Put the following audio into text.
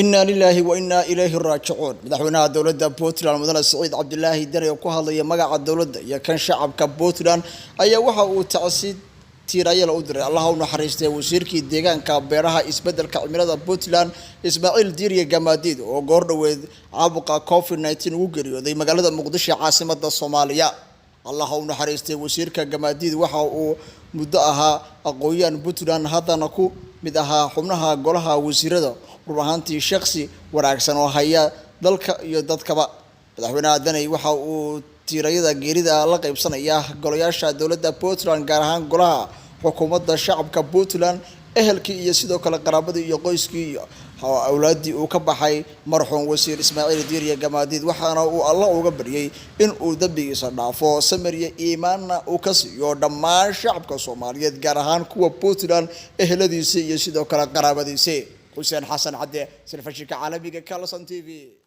إنا لله وإنا إليه راجعون. مدحونا دولة بوتلان مدن السعيد عبد الله دري وكهذا يمجع الدولة يكن شعب كبوتلان أي وحى تعسيد تيرايل أودري الله ونحرسته وشركة ديجان كبيرها إسبدل كعملة بوتلان إسماعيل ديري جماديد وجوردويد عبقى كوفيد 19 وجري وذي مجال مقدسة عاصمة الصومالية الله ونحرسته وشركة جماديد وحى مدأها أقوياء بوتلان هذا نكو مدها حمنها قولها وزيرده ruuxantii shakhsi wanaagsan oo haya dalka iyo dadkaba madaxweynaha Danay waxa uu tiirayada geerida la qaybsanaya golayaasha dawladda Puntland gaar ahaan golaha xukuumadda shacabka Puntland ehelkii iyo sidoo kale qaraabadii iyo qoyskii iyo awlaadii uu ka baxay marxuum wasiir Ismaaciil Diiriye Gamaadiid waxaana uu Allah uga baryay in uu dambigiisa dhaafo samariya iimaanna uu ka siiyo dhammaan shacabka Soomaaliyeed gaar ahaan kuwa Puntland eheladiisa iyo sidoo kale qaraabadiisa حسين حسن عدي سلفشيك عالمي كالسن تي في